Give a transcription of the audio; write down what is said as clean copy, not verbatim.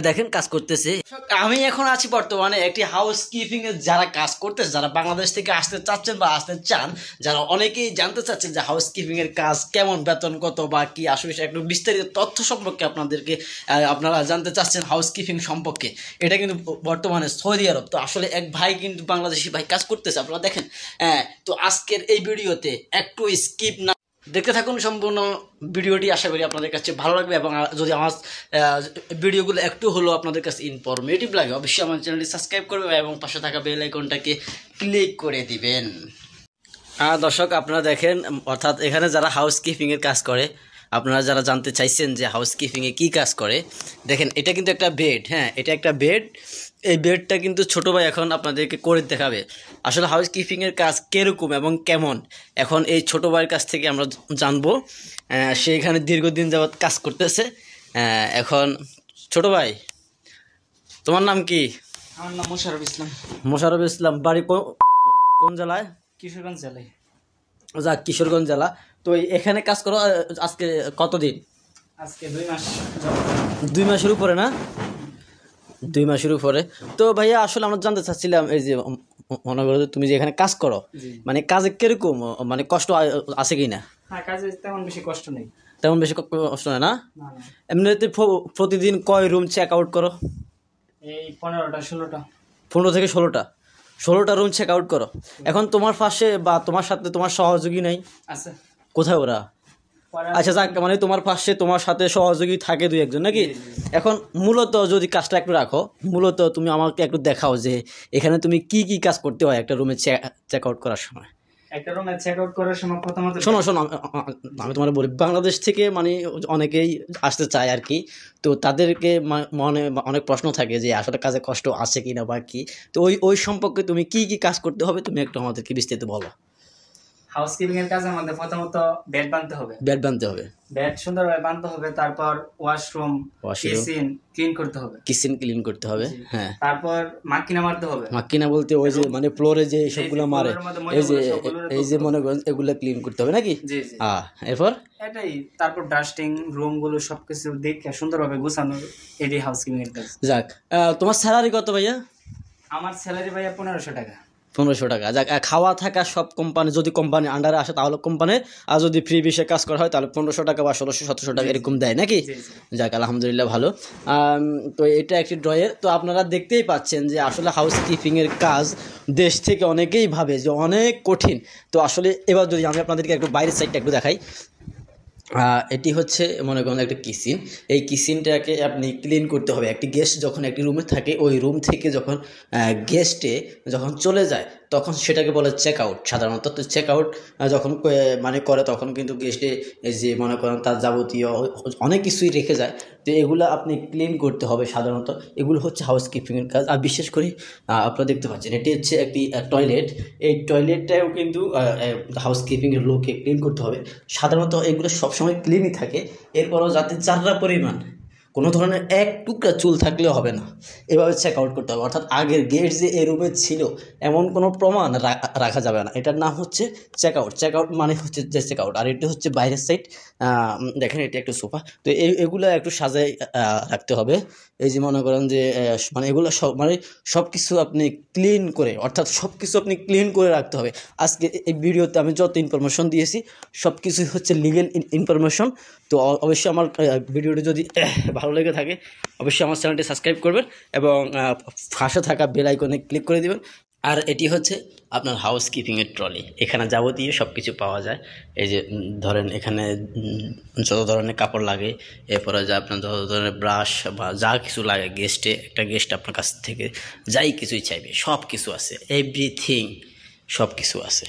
দেখেন কাজ করতেছে। আমি এখন আছি বর্তমানে একটি হাউস কিপিং এর যারা কাজ করতেছে, যারা বাংলাদেশ থেকে আসতে চাচ্ছেন বা আসতে চান, যারা অনেকেই জানতে চাচ্ছেন যে হাউস কিপিং এর কাজ কেমন, বেতন কত বা কি আসলে একটু বিস্তারিত তথ্য সম্পর্কে আপনাদেরকে আপনারা জানতে চাচ্ছেন হাউস কিপিং সম্পর্কে। এটা কিন্তু বর্তমানে সৌদি আরব। তো আসলে এক ভাই কিন্তু বাংলাদেশি ভাই কাজ করতেছে, আপনারা দেখেন। তো আজকের এই ভিডিওতে একটু স্কিপ না দেখতে থাকুন সম্পূর্ণ ভিডিওটি, আশা করি আপনাদের কাছে ভালো লাগবে। এবং যদি আমার ভিডিওগুলো একটু হলেও আপনাদের কাছে ইনফরমেটিভ লাগে, অবশ্যই আমার চ্যানেলটি সাবস্ক্রাইব করবেন এবং পাশে থাকা বেল আইকনটাকে ক্লিক করে দিবেন। দর্শক আপনারা দেখেন, অর্থাৎ এখানে যারা হাউস কিপিংয়ের কাজ করে, আপনারা যারা জানতে চাইছেন যে হাউস কিপিংয়ে কী কাজ করে, দেখেন এটা কিন্তু একটা বেড। হ্যাঁ, এটা একটা বেড। এই বেডটা কিন্তু ছোটো ভাই এখন আপনাদেরকে করে দেখাবে আসলে হাউস কিপিংয়ের কাজ কীরকম এবং কেমন। এখন এই ছোটো ভাইয়ের কাছ থেকে আমরা জানবো। সে এখানে দীর্ঘদিন যাবৎ কাজ করতেছে। এখন ছোটো ভাই, তোমার নাম কি? আমার নাম মোশাররফ ইসলাম। মোশাররফ ইসলাম। বাড়ি কোন জেলায়? কিশোরগঞ্জ জেলায়। যাক, কিশোরগঞ্জ জেলা। তো এখানে কাজ করো আজকে কতদিন? আজকে 2 মাস। 2 মাসের উপরে না? 2 মাসের উপরে। তো ভাইয়া আসলে আমরা জানতে চাচ্ছিলাম, এই যে মনে করো তুমি যে এখানে কাজ করো, মানে কাজে কিরকম, মানে কষ্ট আছে কি না? হ্যাঁ, কাজে তেমন বেশি কষ্ট নেই। তেমন বেশি কষ্ট হয় না? এমনিতে প্রতিদিন কয় রুম চেক আউট করো? এই 15টা 16টা। 15 থেকে 16টা রুম চেক আউট করো। এখন তোমার পাশে বা তোমার সাথে তোমার সহযোগী নাই? আছে। কোথায় ওরা? আচ্ছা যাক, মানে তোমার পাশে তোমার সাথে সহযোগী থাকে 2-1 জন নাকি? এখন মূলত যদি কাজটা একটু রাখো, মূলত তুমি আমাকে একটু দেখাও যে এখানে তুমি কি কি কাজ করতে হয় একটা রুমে চেক আউট করার সময়। একটা রুমে চেক আউট করার সময় প্রথমত শোনো আমি তোমার বলি, বাংলাদেশ থেকে মানে অনেকেই আসতে চায় আর কি। তো তাদেরকে মনে অনেক প্রশ্ন থাকে যে আসলে কাজে কষ্ট আছে কি না বা কি। তো ওই সম্পর্কে তুমি কি কি কাজ করতে হবে তুমি একটু আমাদেরকে বিস্তারিত বলো। হাউস কিপিং এর কাজের মধ্যে প্রথমত বেড বানতে হবে। বেড সুন্দরভাবে বানতে হবে। তারপর ওয়াশরুম কিচেন ক্লিন করতে হবে। হ্যাঁ, তারপর মাকিনা মারতে হবে। মাকিনা বলতে ওই যে মানে ফ্লোরে যে সবগুলো মারে, এই যে মনে করেন এগুলো ক্লিন করতে হবে নাকি? জি। এরপর এটাই। তারপর ডাস্টিং রুম গুলো সবকিছু দেখে সুন্দরভাবে গোছানো, এটাই হাউস কিপিং এর কাজ। যাক, তোমার স্যালারি কত ভাইয়া? আমার স্যালারি ভাইয়া 1500 টাকা। 1500 টাকা। যাক, খাওয়া থাকা সব কোম্পানি, যদি কোম্পানি আন্ডারে আসে তাহলে কোম্পানি, আর যদি ফ্রি বিষয়ে কাজ করা হয় তাহলে 1500 টাকা বা 1600-1700 টাকা এরকম দেয় নাকি? যাক, আলহামদুলিল্লাহ, ভালো। তো এটা একটি ড্রয়ের। তো আপনারা দেখতেই পাচ্ছেন যে আসলে হাউস কিপিংয়ের কাজ দেশ থেকে অনেকেই ভাবে যে অনেক কঠিন। তো আসলে এবার যদি আমি আপনাদেরকে একটু বাইরের সাইডটা একটু দেখাই। এটি হচ্ছে মনে করেন একটা কিচেন। এই কিচেনটাকে আপনি ক্লিন করতে হবে। একটি গেস্ট যখন একটি রুমে থাকে, ওই রুম থেকে যখন গেস্টে যখন চলে যায় তখন সেটাকে বলে চেক আউট সাধারণত। তো চেক আউট যখন মানে করে তখন কিন্তু গেস্টে যে মনে করেন তার যাবতীয় অনেক কিছুই রেখে যায়। তো এগুলো আপনি ক্লিন করতে হবে সাধারণত। এগুলো হচ্ছে হাউস কিপিংয়ের কাজ। আর বিশেষ করে আপনারা দেখতে পাচ্ছেন এটি হচ্ছে একটি টয়লেট। এই টয়লেটটাও কিন্তু হাউস কিপিংয়ের লোককে ক্লিন করতে হবে। সাধারণত এগুলো সবসময় ক্লিনই থাকে, এরপরও যাতে চাররা পরিমাণ কোনো ধরনের এক টুকরা চুল থাকলেও হবে না, এভাবে চেক আউট করতে হবে। অর্থাৎ আগের গেস্ট যে এই রুমে ছিল এমন কোনো প্রমাণ রাখা যাবে না। এটার নাম হচ্ছে চেক আউট। চেক আউট মানে হচ্ছে যে চেক আউট। আর এটা হচ্ছে বাইরের সাইড। দেখেন এটা একটু সোফা। তো এগুলো একটু সাজাই রাখতে হবে। এই যে মনে করেন যে মানে এগুলো সব কিছু আপনি ক্লিন করে, অর্থাৎ সব কিছু আপনি ক্লিন করে রাখতে হবে। আজকে এই ভিডিওতে আমি যত ইনফরমেশন দিয়েছি সব কিছুই হচ্ছে লিগেল ইনফরমেশন। তো অবশ্যই আমার ভিডিওটি যদি ভালো লেগে থাকে অবশ্যই আমার চ্যানেলটি সাবস্ক্রাইব করবেন এবং পাশে থাকা বেল আইকনে ক্লিক করে দেবেন। আর এটি হচ্ছে আপনার হাউস কিপিংয়ের ট্রলি। এখানে যাবতীয় সব কিছু পাওয়া যায়। এই যে ধরেন এখানে যত ধরনের কাপড় লাগে, এরপরে যে আপনার যত ধরনের ব্রাশ বা যা কিছু লাগে একটা গেস্ট আপনার কাছ থেকে যাই কিছুই চাইবে সব কিছু আছে, এভরিথিং সব কিছু আছে।